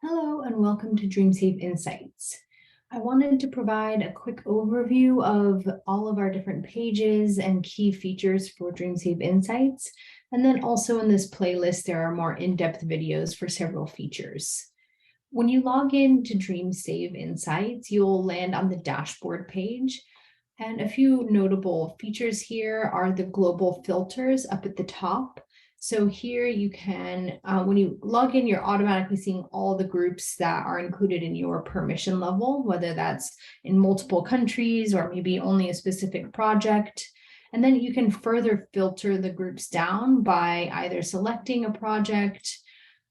Hello and welcome to DreamSave Insights. I wanted to provide a quick overview of all of our different pages and key features for DreamSave Insights. And then also in this playlist, there are more in-depth videos for several features. When you log in to DreamSave Insights, you'll land on the dashboard page. And a few notable features here are the global filters up at the top. So here you can, when you log in, you're automatically seeing all the groups that are included in your permission level, whether that's in multiple countries or maybe only a specific project. And then you can further filter the groups down by either selecting a project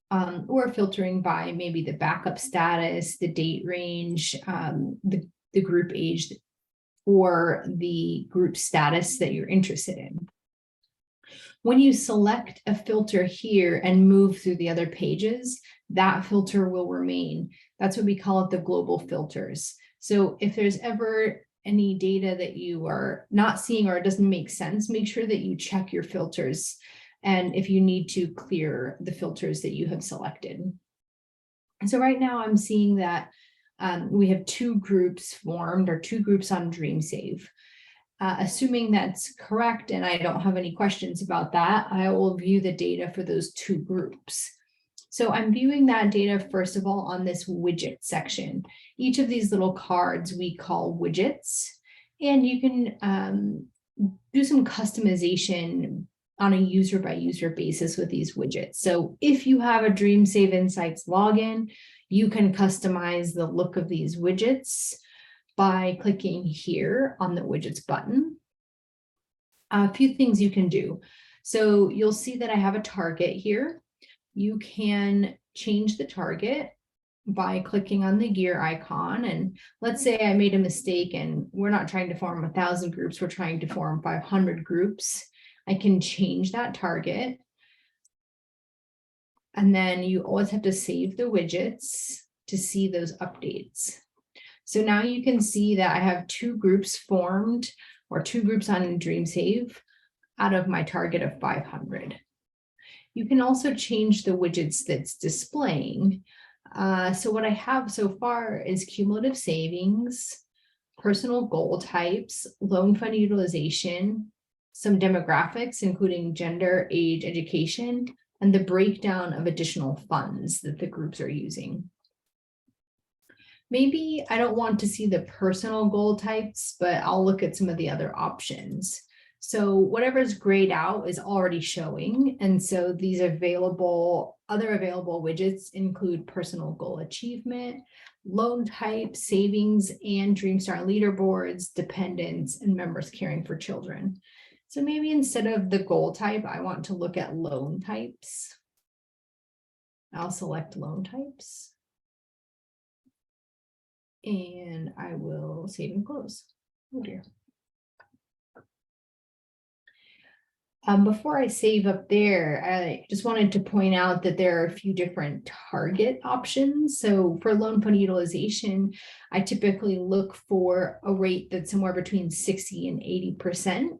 or filtering by maybe the backup status, the date range, the group age, or the group status that you're interested in. When you select a filter here and move through the other pages, that filter will remain. That's what we call it, the global filters. So if there's ever any data that you are not seeing or it doesn't make sense, make sure that you check your filters. And if you need to clear the filters that you have selected. So right now I'm seeing that we have two groups formed or two groups on DreamSave. Assuming that's correct and I don't have any questions about that, I will view the data for those two groups. So I'm viewing that data, first of all, on this widget section. Each of these little cards we call widgets, and you can do some customization on a user by user basis with these widgets. So if you have a DreamSave Insights login, you can customize the look of these widgets by clicking here on the widgets button. A few things you can do. So you'll see that I have a target here. You can change the target by clicking on the gear icon. And let's say I made a mistake and we're not trying to form 1,000 groups, we're trying to form 500 groups. I can change that target. And then you always have to save the widgets to see those updates. So now you can see that I have two groups formed or two groups on DreamSave out of my target of 500. You can also change the widgets that's displaying. So what I have so far is cumulative savings, personal goal types, loan fund utilization, some demographics, including gender, age, education, and the breakdown of additional funds that the groups are using. Maybe I don't want to see the personal goal types, but I'll look at some of the other options. So whatever's grayed out is already showing. And so these other available widgets include personal goal achievement, loan type, savings, and DreamStar leaderboards, dependents, and members caring for children. So maybe instead of the goal type, I want to look at loan types. I'll select loan types. And I will save and close. Oh dear. Before I save up there, I just wanted to point out that there are a few different target options. So for loan fund utilization, I typically look for a rate that's somewhere between 60 and 80%.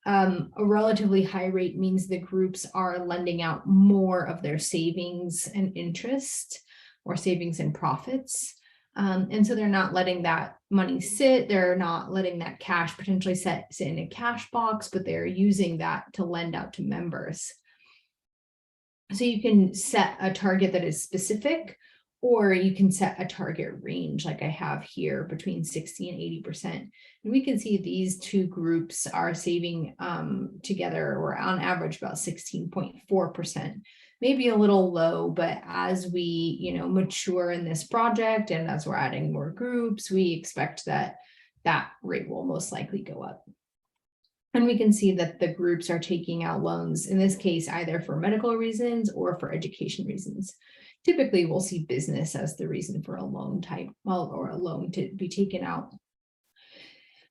A relatively high rate means the groups are lending out more of their savings and interest or savings and profits. And so they're not letting that money sit. They're not letting that cash potentially sit in a cash box, but they're using that to lend out to members. So you can set a target that is specific, or you can set a target range like I have here between 60 and 80%. And we can see these two groups are saving together, or on average about 16.4%. Maybe a little low, but as we mature in this project and as we're adding more groups, we expect that that rate will most likely go up. And we can see that the groups are taking out loans, in this case, either for medical reasons or for education reasons. Typically, we'll see business as the reason for a loan type, or a loan to be taken out.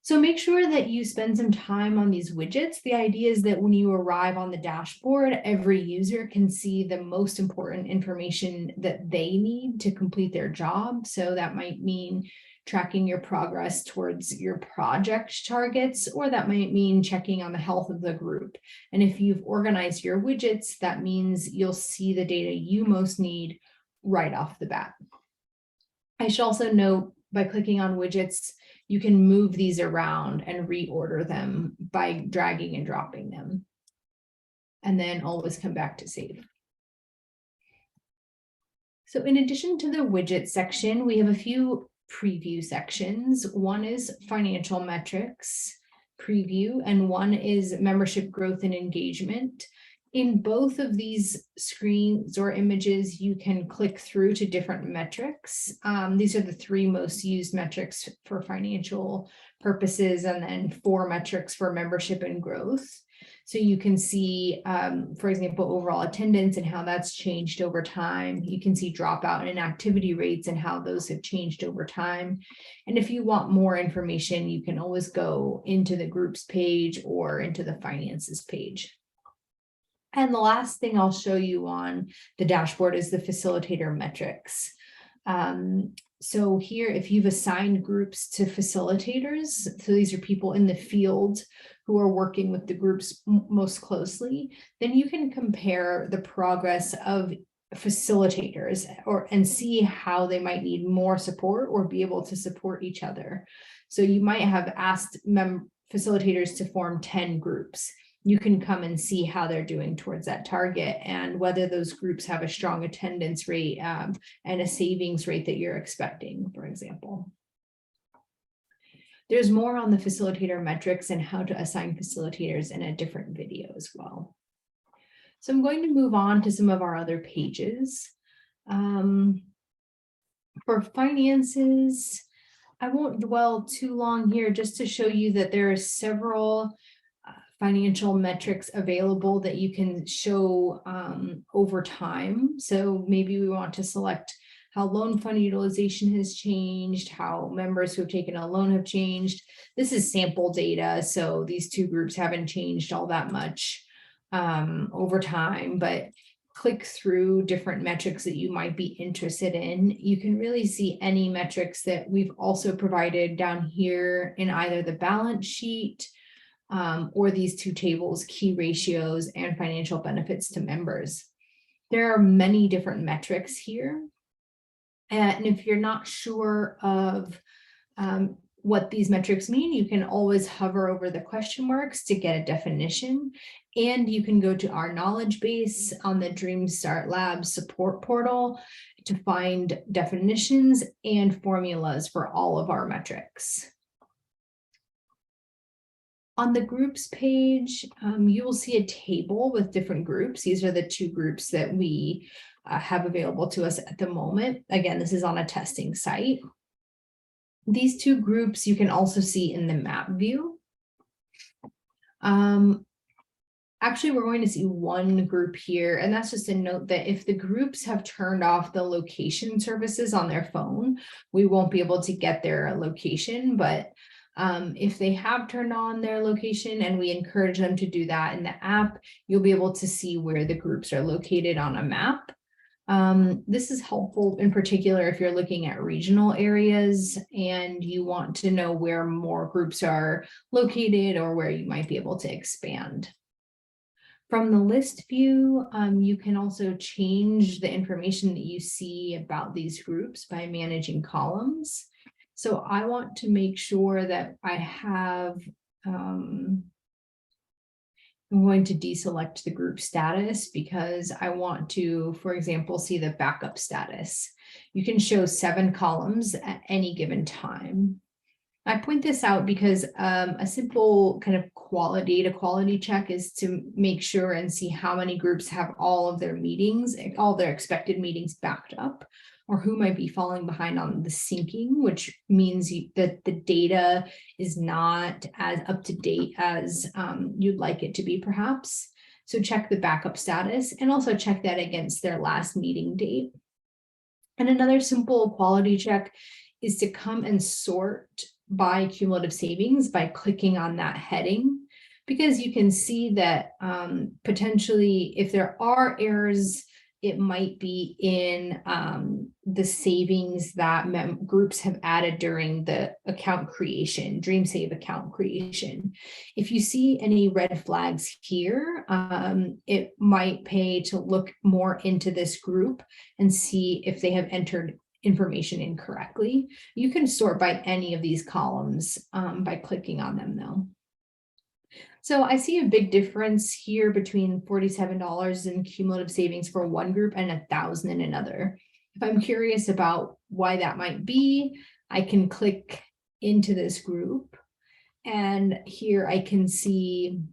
So make sure that you spend some time on these widgets. The idea is that when you arrive on the dashboard, every user can see the most important information that they need to complete their job. So that might mean tracking your progress towards your project targets, or that might mean checking on the health of the group. And if you've organized your widgets, that means you'll see the data you most need right off the bat. I should also note, by clicking on widgets, you can move these around and reorder them by dragging and dropping them, and then always come back to save. So in addition to the widget section, we have a few preview sections. One is financial metrics preview, and one is membership growth and engagement. In both of these screens or images, you can click through to different metrics. These are the 3 most used metrics for financial purposes, and then 4 metrics for membership and growth. So you can see, for example, overall attendance and how that's changed over time. You can see dropout and activity rates and how those have changed over time. And if you want more information, you can always go into the groups page or into the finances page. And the last thing I'll show you on the dashboard is the facilitator metrics. So here, if you've assigned groups to facilitators, so these are people in the field who are working with the groups most closely, then you can compare the progress of facilitators and see how they might need more support or be able to support each other. So you might have asked facilitators to form 10 groups. You can come and see how they're doing towards that target and whether those groups have a strong attendance rate and a savings rate that you're expecting, for example. There's more on the facilitator metrics and how to assign facilitators in a different video as well. So I'm going to move on to some of our other pages. For finances, I won't dwell too long here, just to show you that there are several financial metrics available that you can show over time. So maybe we want to select how loan fund utilization has changed, how members who have taken a loan have changed. This is sample data, so these 2 groups haven't changed all that much over time, but click through different metrics that you might be interested in. You can really see any metrics that we've also provided down here in either the balance sheet or these 2 tables, key ratios and financial benefits to members. There are many different metrics here. And if you're not sure of what these metrics mean, you can always hover over the question marks to get a definition. And you can go to our knowledge base on the DreamStart Labs support portal to find definitions and formulas for all of our metrics. On the groups page, you will see a table with different groups. These are the 2 groups that we have available to us at the moment. Again, this is on a testing site. These 2 groups you can also see in the map view. Actually, we're going to see 1 group here, and that's just a note that if the groups have turned off the location services on their phone, we won't be able to get their location, but if they have turned on their location, and we encourage them to do that in the app, you'll be able to see where the groups are located on a map. This is helpful in particular if you're looking at regional areas and you want to know where more groups are located or where you might be able to expand. From the list view, you can also change the information that you see about these groups by managing columns. So I want to make sure that I have, I'm going to deselect the group status because I want to, for example, see the backup status. You can show 7 columns at any given time. I point this out because a simple kind of data quality check is to make sure and see how many groups have all of their meetings, all their expected meetings backed up, or who might be falling behind on the syncing, which means that the data is not as up to date as you'd like it to be, perhaps. So check the backup status and also check that against their last meeting date. And another simple quality check is to come and sort by cumulative savings by clicking on that heading, because you can see that potentially if there are errors It might be in the savings that groups have added during the account creation, DreamSave account creation. If you see any red flags here, it might pay to look more into this group and see if they have entered information incorrectly. You can sort by any of these columns by clicking on them though. So I see a big difference here between $47 in cumulative savings for one group and $1,000 in another. If I'm curious about why that might be, I can click into this group, and here I can see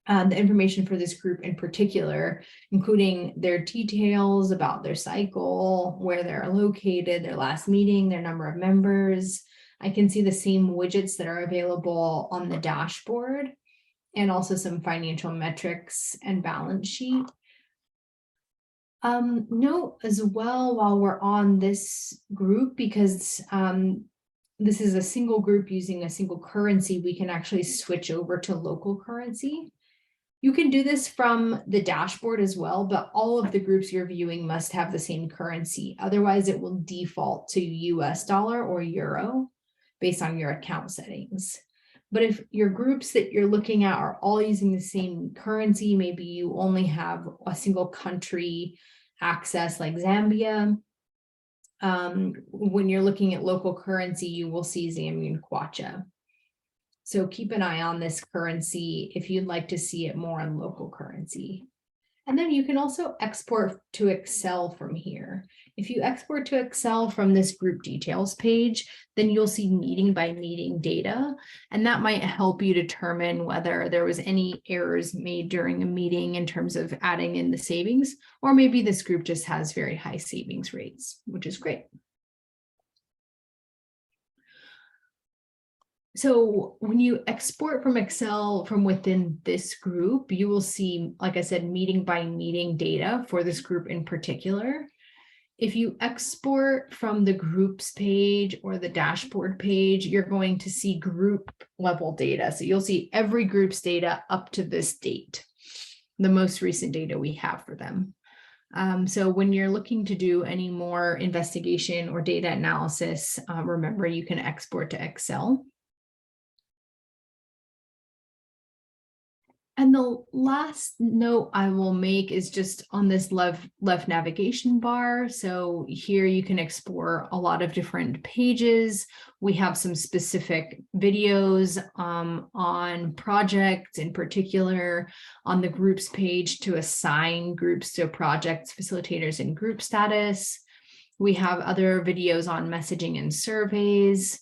the information for this group in particular, including their details about their cycle, where they're located, their last meeting, their number of members. I can see the same widgets that are available on the dashboard, and also some financial metrics and balance sheet. Note as well, while we're on this group, because this is a single group using a single currency, we can actually switch over to local currency. You can do this from the dashboard as well, but all of the groups you're viewing must have the same currency. Otherwise, it will default to US dollar or euro based on your account settings. But if your groups that you're looking at are all using the same currency, maybe you only have a single country access like Zambia. When you're looking at local currency, you will see Zambian kwacha. So keep an eye on this currency if you'd like to see it more on local currency. And then you can also export to Excel from here. If you export to Excel from this group details page, then you'll see meeting by meeting data, and that might help you determine whether there was any errors made during a meeting in terms of adding in the savings, or maybe this group just has very high savings rates, which is great. So when you export from Excel from within this group, you will see, like I said, meeting by meeting data for this group in particular. If you export from the groups page or the dashboard page, you're going to see group level data. So you'll see every group's data up to this date, the most recent data we have for them. So when you're looking to do any more investigation or data analysis, remember you can export to Excel. And the last note I will make is just on this left navigation bar. So here you can explore a lot of different pages. We have some specific videos on projects, in particular on the groups page to assign groups to projects, facilitators, and group status. We have other videos on messaging and surveys.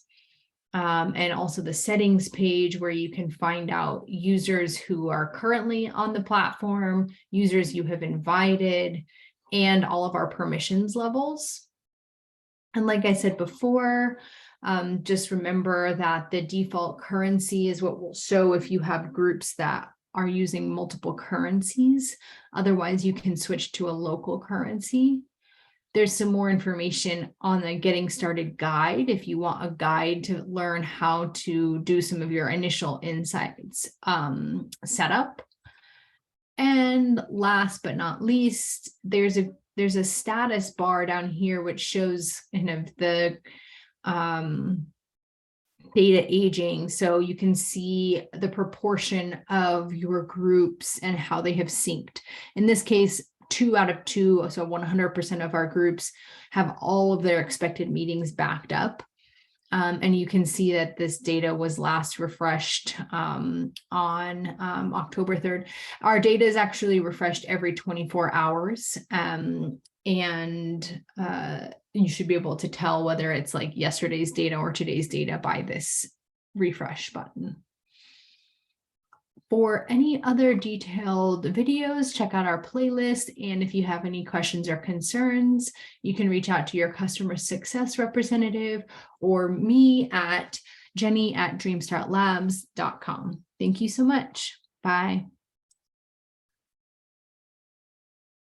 And also the settings page where you can find out users who are currently on the platform, users you have invited, and all of our permissions levels. And like I said before, just remember that the default currency is what will show if you have groups that are using multiple currencies. Otherwise, you can switch to a local currency. There's some more information on the Getting Started guide if you want a guide to learn how to do some of your initial insights setup. And last but not least, there's a status bar down here which shows kind of the data aging. So you can see the proportion of your groups and how they have synced. In this case, 2 out of 2, so 100% of our groups have all of their expected meetings backed up. And you can see that this data was last refreshed on October 3rd. Our data is actually refreshed every 24 hours. And you should be able to tell whether it's like yesterday's data or today's data by this refresh button. For any other detailed videos, check out our playlist. And if you have any questions or concerns, you can reach out to your customer success representative or me at Jenny@dreamstartlabs.com. Thank you so much. Bye.